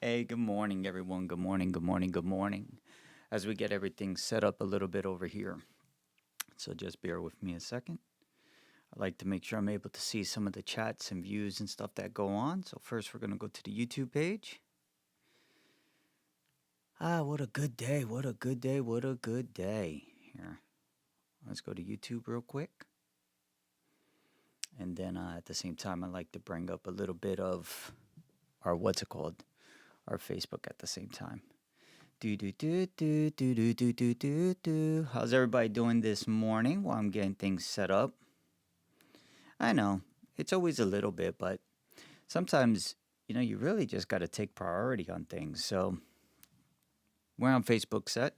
Hey, good morning, everyone. Good morning, good morning, good morning. As we get everything set up a little bit over here. So just bear with me a second. I like to make sure I'm able to see some of the chats and views and stuff that go on. So first, we're going to go to the YouTube page. What a good day. What a good day. What a good day. Here, let's go to YouTube real quick. And then at the same time, I like to bring up a little bit of our, what's it called? Our Facebook at the same time. How's everybody doing this morning while I'm getting things set up? I know it's always a little bit, but sometimes, you really just got to take priority on things. So we're on Facebook set.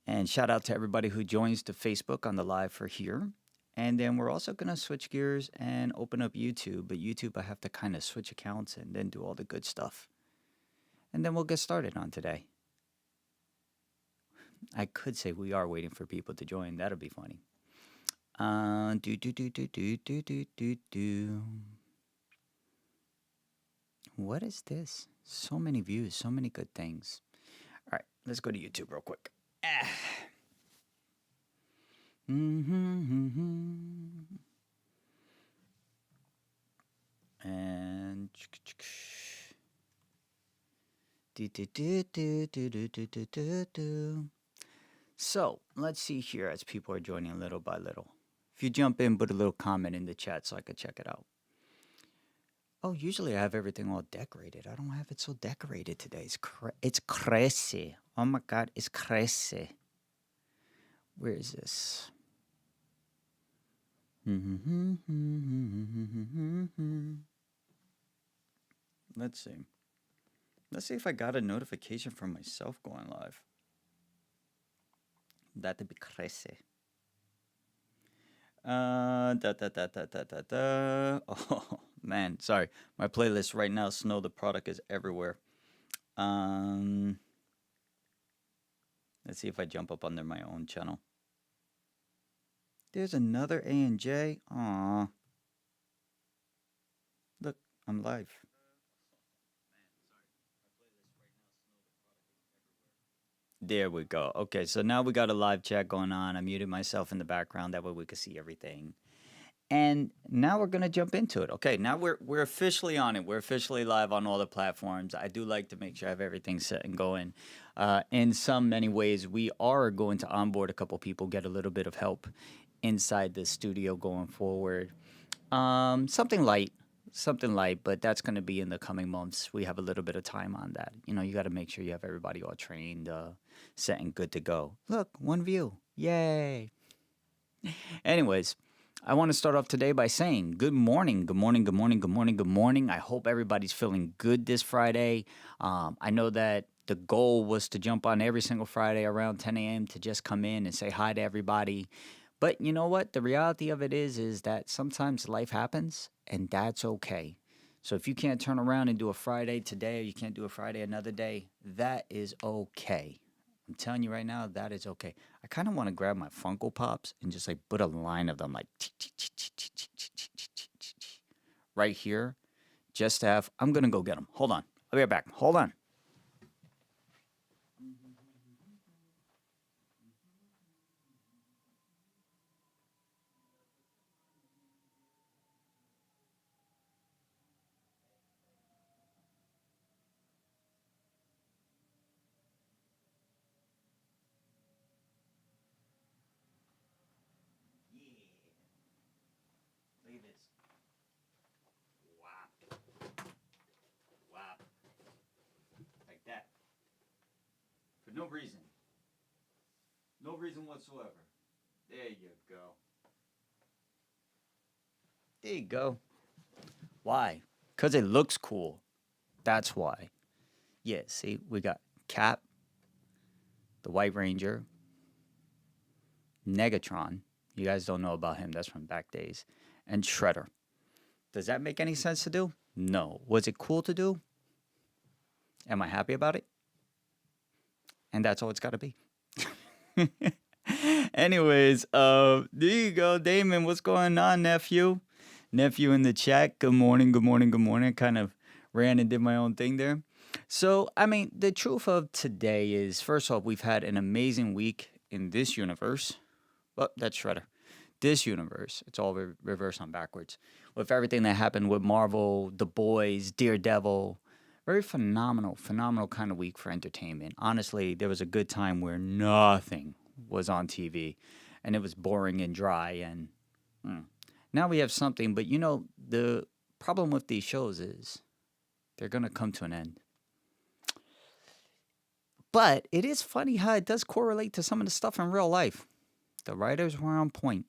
And shout out to everybody who joins the Facebook on the live for here. And then we're also going to switch gears and open up YouTube. But YouTube, I have to kind of switch accounts and then do all the good stuff. And then we'll get started on today. I could say we are waiting for people to join. That'll be funny. What is this? So many views, so many good things. All right, let's go to YouTube real quick. And so let's see here as people are joining little by little. If you jump in, put a little comment in the chat so I could check it out. Oh, usually I have everything all decorated. I don't have it so decorated today. It's crazy. Oh my God, it's crazy. Where is this? Let's see. Let's see if I got a notification from myself going live. That'd be crazy. Oh man, sorry. My playlist right now, Snow the Product, is everywhere. Let's see if I jump up under my own channel. There's another A and J. Aw. Look, I'm live. There we go. Okay, so now we got a live chat going on. I muted myself in the background. That way we can see everything. And now we're gonna jump into it. Okay, now we're officially on it. We're officially live on all the platforms. I do like to make sure I have everything set and going. In some many ways, we are going to onboard a couple people, get a little bit of help inside the studio going forward. Something light, but that's going to be in the coming months. We have a little bit of time on that. You got to make sure you have everybody all trained, set, and good to go. Look, one view. Yay. Anyways, I want to start off today by saying good morning, good morning, good morning, good morning, good morning. I hope everybody's feeling good this Friday. I know that the goal was to jump on every single Friday around 10 a.m. to just come in and say hi to everybody. But you know what? The reality of it is that sometimes life happens, and that's okay. So if you can't turn around and do a Friday today, or you can't do a Friday another day, that is okay. I'm telling you right now, that is okay. I kind of want to grab my Funko Pops and just like put a line of them like right here, just to have. I'm gonna go get them. Hold on. I'll be right back. Hold on. Look at this. Wow. Wow. Like that. For no reason. No reason whatsoever. There you go. There you go. Why? Because it looks cool. That's why. Yeah, see, we got Cap, the White Ranger, Negatron. You guys don't know about him. That's from back days. And Shredder. Does that make any sense to do? No. Was it cool to do? Am I happy about it? And that's all it's got to be. Anyways, there you go, Damon. What's going on, nephew? Nephew in the chat. Good morning. Good morning. Good morning. Kind of ran and did my own thing there. So, I mean, the truth of today is, first off, we've had an amazing week in this universe. Well, that's Shredder. This universe, it's all reverse on backwards. With everything that happened with Marvel, The Boys, Daredevil, very phenomenal, phenomenal kind of week for entertainment. Honestly, there was a good time where nothing was on TV and it was boring and dry. And now we have something, but the problem with these shows is they're going to come to an end. But it is funny how it does correlate to some of the stuff in real life. The writers were on point.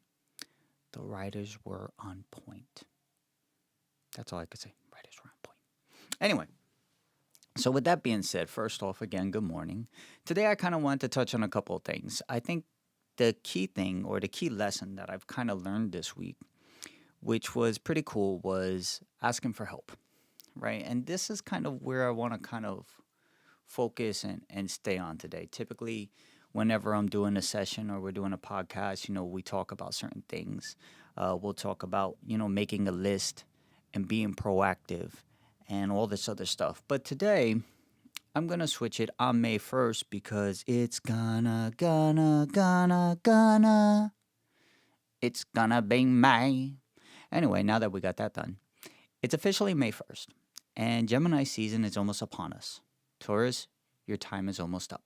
The writers were on point. That's all I could say. Writers were on point. Anyway, so with that being said, first off, again, good morning. Today I kind of wanted to touch on a couple of things. I think the key thing or the key lesson that I've kind of learned this week, which was pretty cool, was asking for help, right? And this is kind of where I want to kind of focus and stay on today. Typically, whenever I'm doing a session or we're doing a podcast, we talk about certain things. We'll talk about, making a list and being proactive and all this other stuff. But today, I'm going to switch it on May 1st because it's gonna it's gonna be May. Anyway, now that we got that done, it's officially May 1st, and Gemini season is almost upon us. Taurus, your time is almost up.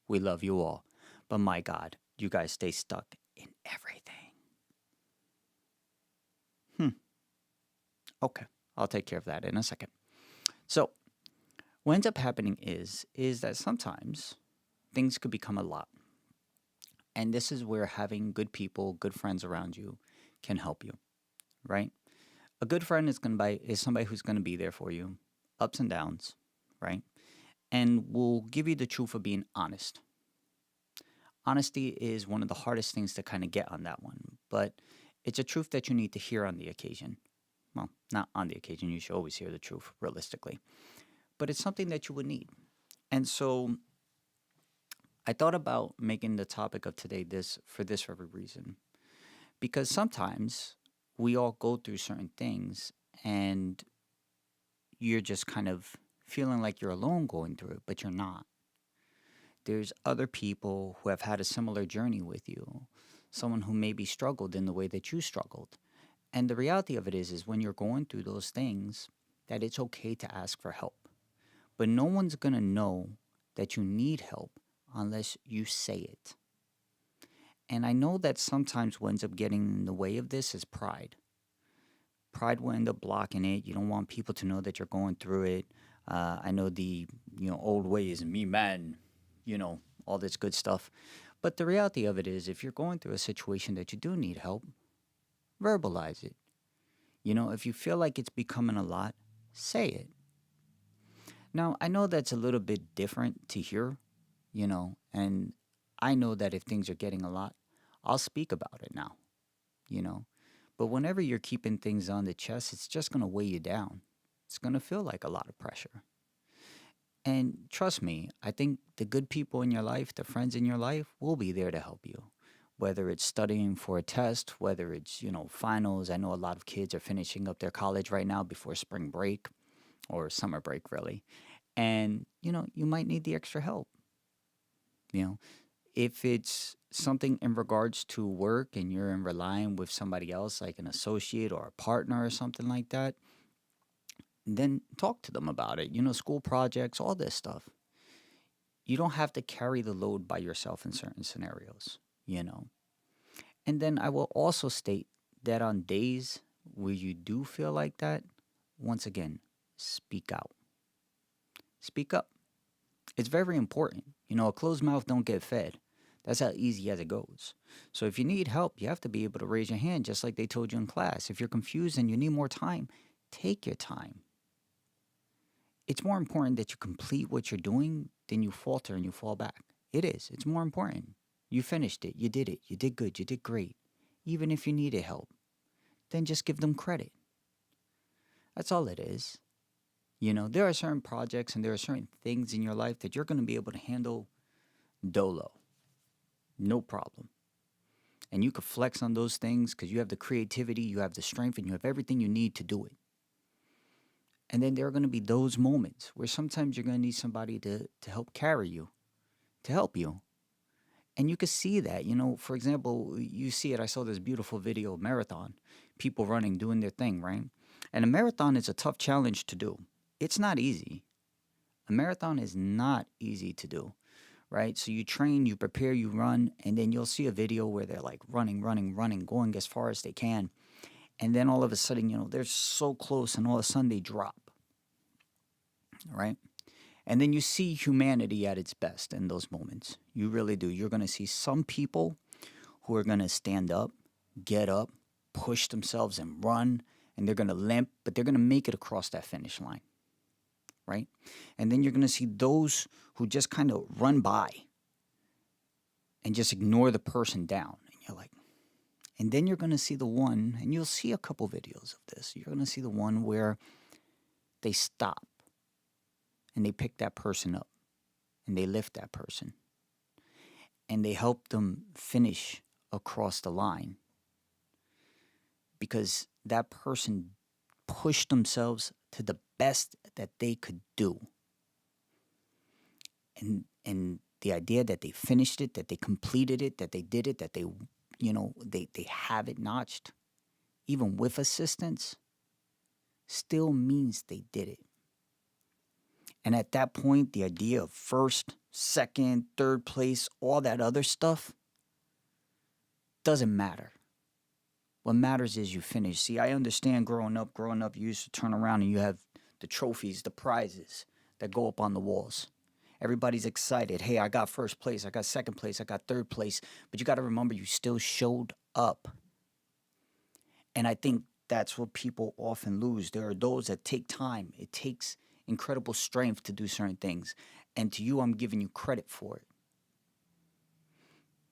We love you all. But my God, you guys stay stuck in everything. Okay, I'll take care of that in a second. So, what ends up happening is that sometimes things could become a lot. And this is where having good people, good friends around you can help you, right? A good friend is somebody who's going to be there for you, ups and downs, right? And will give you the truth of being honest. Honesty is one of the hardest things to kind of get on that one, but it's a truth that you need to hear on the occasion. Well, not on the occasion, you should always hear the truth, realistically. But it's something that you would need. And so I thought about making the topic of today for this very reason. Because sometimes we all go through certain things and you're just kind of feeling like you're alone going through it, but you're not. There's other people who have had a similar journey with you, someone who maybe struggled in the way that you struggled. And the reality of it is when you're going through those things, that it's okay to ask for help. But no one's going to know that you need help unless you say it. And I know that sometimes what ends up getting in the way of this is pride. Pride will end up blocking it. You don't want people to know that you're going through it. I know the old way is me man, all this good stuff. But the reality of it is if you're going through a situation that you do need help, verbalize it. If you feel like it's becoming a lot, say it. Now, I know that's a little bit different to hear, and I know that if things are getting a lot, I'll speak about it now, But whenever you're keeping things on the chest, it's just going to weigh you down. It's going to feel like a lot of pressure. And trust me, I think the good people in your life, the friends in your life, will be there to help you. Whether it's studying for a test, whether it's, finals. I know a lot of kids are finishing up their college right now before spring break or summer break, really. And, you might need the extra help. If it's something in regards to work and you're relying with somebody else, like an associate or a partner or something like that, then talk to them about it. School projects, all this stuff. You don't have to carry the load by yourself in certain scenarios, And then I will also state that on days where you do feel like that, once again, speak out. Speak up. It's very important. A closed mouth don't get fed. That's how easy as it goes. So if you need help, you have to be able to raise your hand just like they told you in class. If you're confused and you need more time, take your time. It's more important that you complete what you're doing than you falter and you fall back. It is. It's more important. You finished it. You did it. You did good. You did great. Even if you needed help, then just give them credit. That's all it is. There are certain projects and there are certain things in your life that you're going to be able to handle dolo. No problem. And you can flex on those things because you have the creativity, you have the strength, and you have everything you need to do it. And then there are going to be those moments where sometimes you're going to need somebody to help carry you, to help you. And you can see that, for example, you see it. I saw this beautiful video of marathon, people running, doing their thing, right? And a marathon is a tough challenge to do. It's not easy. A marathon is not easy to do, right? So you train, you prepare, you run, and then you'll see a video where they're like running, going as far as they can. And then all of a sudden, they're so close, and all of a sudden they drop, right? And then you see humanity at its best in those moments. You really do. You're going to see some people who are going to stand up, get up, push themselves and run, and they're going to limp, but they're going to make it across that finish line, right? And then you're going to see those who just kind of run by and just ignore the person down. And you're like, and then you're going to see the one, and you'll see a couple videos of this. You're going to see the one where they stop and they pick that person up and they lift that person and they help them finish across the line because that person pushed themselves to the best that they could do. And the idea that they finished it, that they completed it, that they did it, that they have it notched, even with assistance, still means they did it. And at that point, the idea of first, second, third place, all that other stuff doesn't matter. What matters is you finish. See, I understand growing up, you used to turn around and you have the trophies, the prizes that go up on the walls. Everybody's excited. Hey, I got first place, I got second place, I got third place. But you got to remember, you still showed up. And I think that's what people often lose. There are those that take time. It takes incredible strength to do certain things. And to you, I'm giving you credit for it.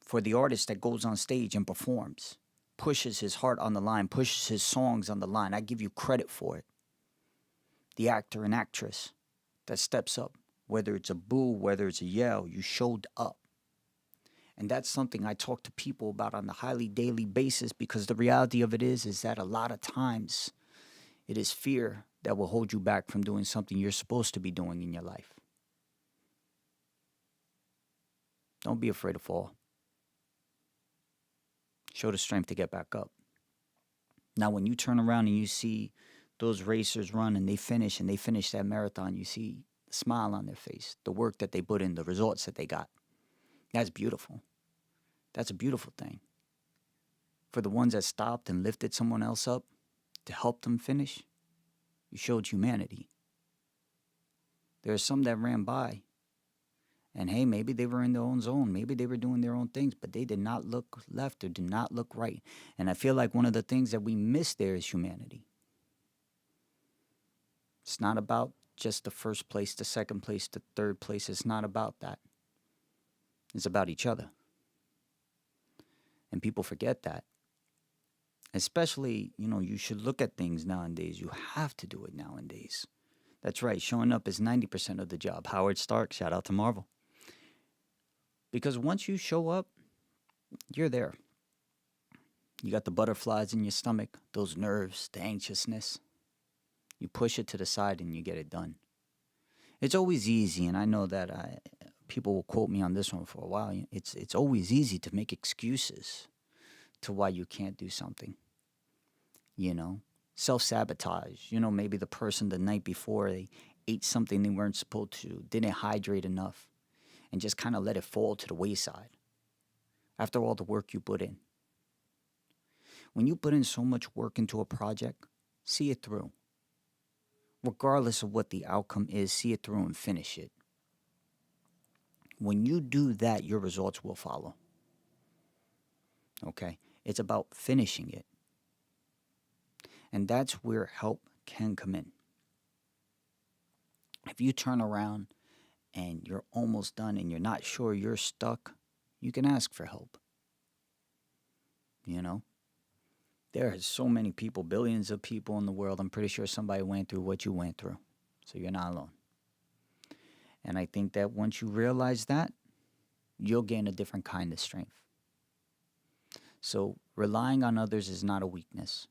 For the artist that goes on stage and performs, pushes his heart on the line, pushes his songs on the line, I give you credit for it. The actor and actress that steps up, whether it's a boo, whether it's a yell, you showed up. And that's something I talk to people about on a highly daily basis, because the reality of it is that a lot of times it is fear that will hold you back from doing something you're supposed to be doing in your life. Don't be afraid to fall. Show the strength to get back up. Now, when you turn around and you see those racers run and they finish that marathon, you see the smile on their face, the work that they put in, the results that they got. That's beautiful. That's a beautiful thing. For the ones that stopped and lifted someone else up to help them finish, you showed humanity. There are some that ran by, and hey, maybe they were in their own zone. Maybe they were doing their own things, but they did not look left or did not look right. And I feel like one of the things that we miss there is humanity. It's not about just the first place, the second place, the third place. It's not about that. It's about each other. And people forget that. Especially, you should look at things nowadays. You have to do it nowadays. That's right. Showing up is 90% of the job. Howard Stark, shout out to Marvel. Because once you show up, you're there. You got the butterflies in your stomach, those nerves, the anxiousness. You push it to the side and you get it done. It's always easy, and I know that people will quote me on this one for a while. It's always easy to make excuses to why you can't do something. Self-sabotage. Maybe the person the night before, they ate something they weren't supposed to, didn't hydrate enough, and just kind of let it fall to the wayside after all the work you put in. When you put in so much work into a project, see it through. Regardless of what the outcome is, see it through and finish it. When you do that, your results will follow. Okay? It's about finishing it. And that's where help can come in. If you turn around and you're almost done and you're not sure you're stuck, you can ask for help. There are so many people, billions of people in the world. I'm pretty sure somebody went through what you went through. So you're not alone. And I think that once you realize that, you'll gain a different kind of strength. So relying on others is not a weakness.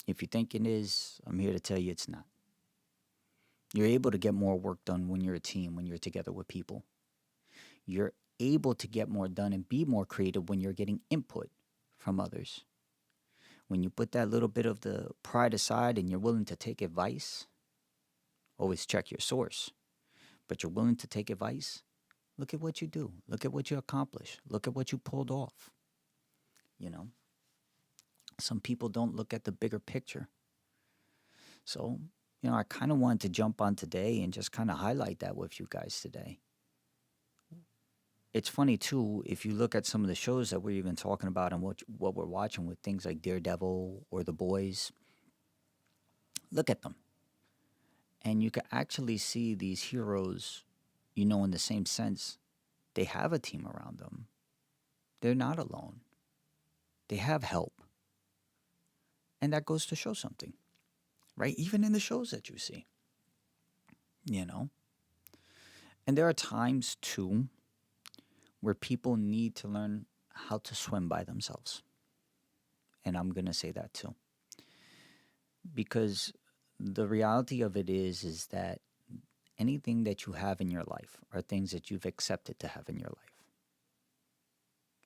If you think it is, I'm here to tell you it's not. You're able to get more work done when you're a team, when you're together with people. You're able to get more done and be more creative when you're getting input from others. When you put that little bit of the pride aside and you're willing to take advice, always check your source, but you're willing to take advice, look at what you do. Look at what you accomplish. Look at what you pulled off. You know, some people don't look at the bigger picture. So, I kind of wanted to jump on today and just kind of highlight that with you guys today. It's funny too, if you look at some of the shows that we're even talking about and what we're watching with things like Daredevil or The Boys, look at them. And you can actually see these heroes, in the same sense, they have a team around them. They're not alone. They have help. And that goes to show something, right? Even in the shows that you see, you know. And there are times too where people need to learn how to swim by themselves. And I'm going to say that too. Because the reality of it is that anything that you have in your life are things that you've accepted to have in your life.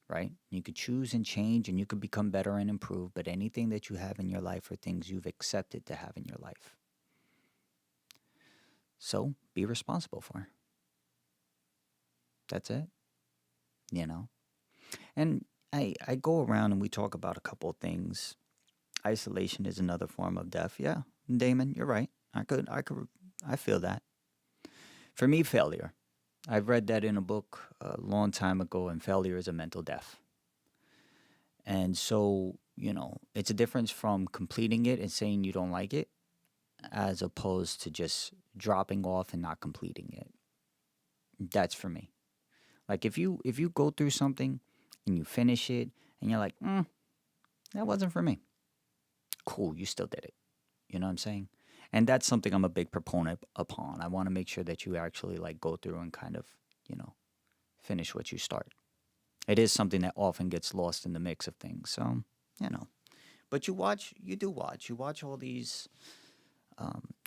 Right? You could choose and change and you could become better and improve, but anything that you have in your life are things you've accepted to have in your life. So be responsible for. That's it. And I go around and we talk about a couple of things. Isolation is another form of death. Yeah, Damon, you're right. I feel that. For me, failure. I've read that in a book a long time ago, and failure is a mental death. And so, it's a difference from completing it and saying you don't like it, as opposed to just dropping off and not completing it. That's for me. Like if you go through something and you finish it and you're like, that wasn't for me. Cool, you still did it. You know what I'm saying? And that's something I'm a big proponent upon. I want to make sure that you actually go through and kind of, finish what you start. It is something that often gets lost in the mix of things. So, But you do watch. You watch all these,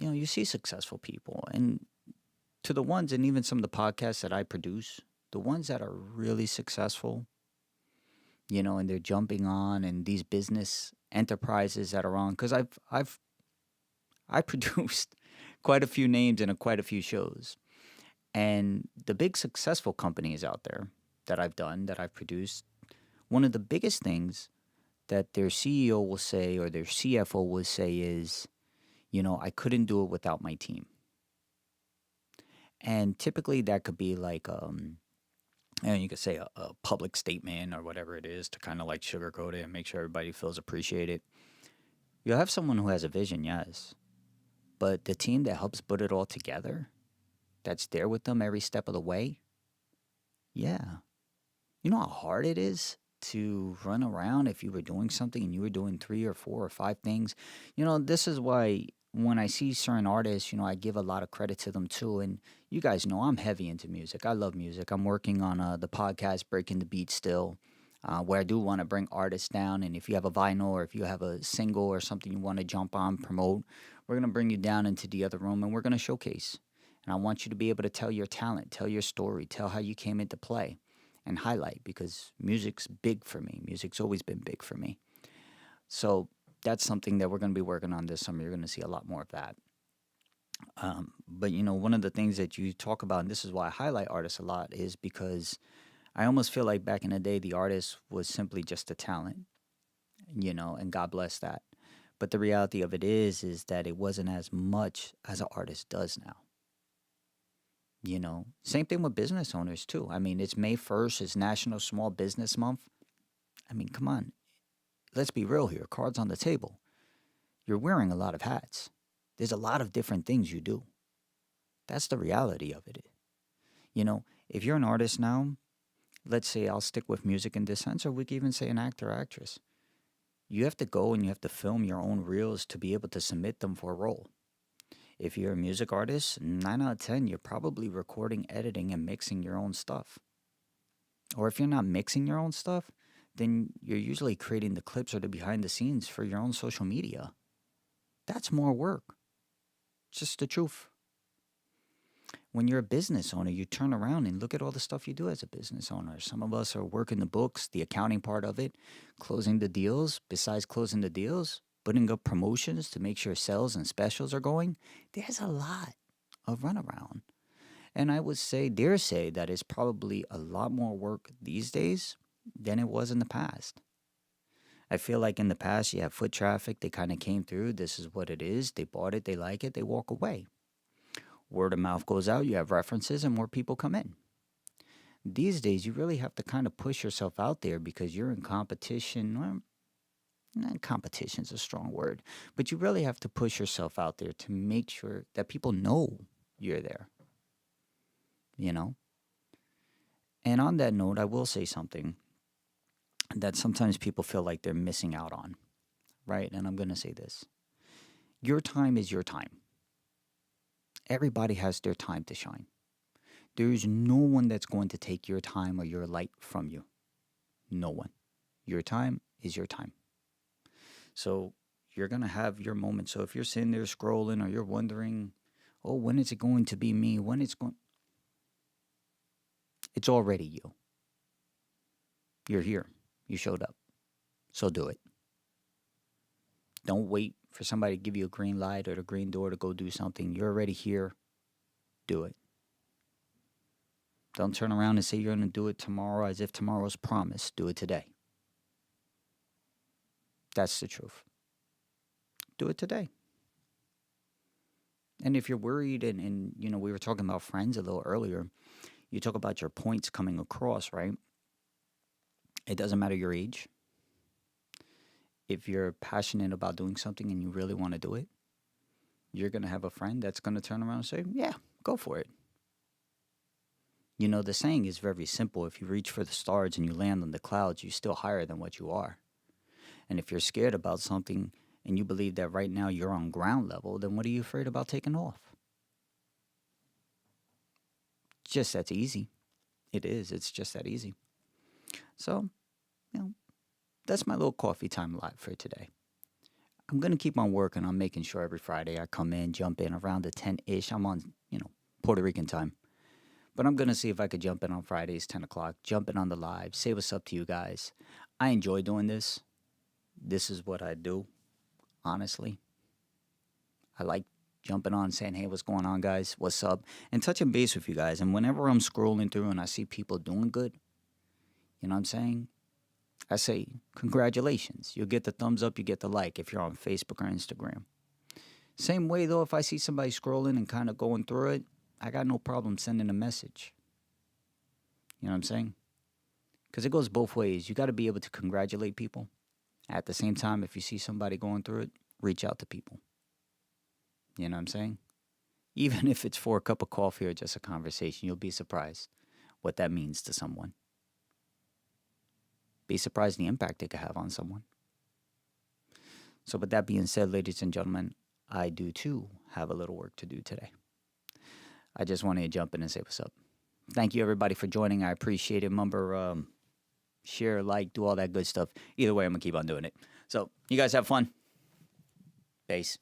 you see successful people. And to the ones, and even some of the podcasts that I produce, the ones that are really successful, and they're jumping on, and these business enterprises that are on, because I produced quite a few names and quite a few shows. And the big successful companies out there that I've produced, one of the biggest things that their CEO will say or their CFO will say is, I couldn't do it without my team. And typically that could be like, you could say a public statement or whatever it is to kind of sugarcoat it and make sure everybody feels appreciated. You'll have someone who has a vision, yes. But the team that helps put it all together, that's there with them every step of the way, yeah. You know how hard it is to run around if you were doing something and you were doing 3 or 4 or 5 things? This is why when I see certain artists, I give a lot of credit to them too. And you guys know I'm heavy into music. I love music. I'm working on the podcast, Breaking the Beat still, where I do want to bring artists down. And if you have a vinyl or if you have a single or something you want to jump on, promote, we're going to bring you down into the other room and we're going to showcase. And I want you to be able to tell your talent, tell your story, tell how you came into play and highlight, because music's big for me. Music's always been big for me. So that's something that we're going to be working on this summer. You're going to see a lot more of that. But, one of the things that you talk about, and this is why I highlight artists a lot, is because I almost feel like back in the day, the artist was simply just a talent, and God bless that. But the reality of it is that it wasn't as much as an artist does now. Same thing with business owners too. I mean, it's May 1st, it's National Small Business Month. I mean, come on. Let's be real here. Cards on the table. You're wearing a lot of hats. There's a lot of different things you do. That's the reality of it. If you're an artist now, let's say I'll stick with music in this sense, or we can even say an actor or actress. You have to go and you have to film your own reels to be able to submit them for a role. If you're a music artist, 9 out of 10, you're probably recording, editing, and mixing your own stuff. Or if you're not mixing your own stuff, then you're usually creating the clips or the behind the scenes for your own social media. That's more work. Just the truth. When you're a business owner, you turn around and look at all the stuff you do as a business owner. Some of us are working the books, the accounting part of it, closing the deals. Besides closing the deals, putting up promotions to make sure sales and specials are going. There's a lot of runaround. And I would dare say that it's probably a lot more work these days than it was in the past. I feel like in the past, you have foot traffic. They kind of came through. This is what it is. They bought it. They like it. They walk away. Word of mouth goes out. You have references and more people come in. These days, you really have to kind of push yourself out there because you're in competition. Well, not competition is a strong word, but you really have to push yourself out there to make sure that people know you're there. You know? And on that note, I will say something that sometimes people feel like they're missing out on, right? And I'm going to say this. Your time is your time. Everybody has their time to shine. There is no one that's going to take your time or your light from you. No one. Your time is your time. So you're going to have your moment. So if you're sitting there scrolling or you're wondering, oh, when is it going to be me? It's already you. You're here. You showed up. So do it. Don't wait for somebody to give you a green light or the green door to go do something. You're already here. Do it. Don't turn around and say you're going to do it tomorrow as if tomorrow's promised. Do it today. That's the truth. Do it today. And if you're worried, and we were talking about friends a little earlier, you talk about your points coming across, right? It doesn't matter your age. If you're passionate about doing something and you really want to do it, you're going to have a friend that's going to turn around and say, yeah, go for it. The saying is very simple. If you reach for the stars and you land on the clouds, you're still higher than what you are. And if you're scared about something and you believe that right now you're on ground level, then what are you afraid about taking off? Just that's easy. It is. It's just that easy. So, that's my little coffee time live for today. I'm going to keep on working on making sure every Friday I come in, jump in around the 10-ish. I'm on, Puerto Rican time. But I'm going to see if I could jump in on Fridays, 10 o'clock, jump in on the live, say what's up to you guys. I enjoy doing this. This is what I do, honestly. I like jumping on, saying, hey, what's going on, guys? What's up? And touching base with you guys. And whenever I'm scrolling through and I see people doing good, you know what I'm saying? I say, congratulations. You'll get the thumbs up, you get the like if you're on Facebook or Instagram. Same way, though, if I see somebody scrolling and kind of going through it, I got no problem sending a message. You know what I'm saying? Because it goes both ways. You got to be able to congratulate people. At the same time, if you see somebody going through it, reach out to people. You know what I'm saying? Even if it's for a cup of coffee or just a conversation, you'll be surprised what that means to someone. Be surprised the impact it could have on someone. So with that being said, ladies and gentlemen, I do too have a little work to do today. I just wanted to jump in and say what's up. Thank you, everybody, for joining. I appreciate it. Remember, share, like, do all that good stuff. Either way, I'm going to keep on doing it. So you guys have fun. Peace.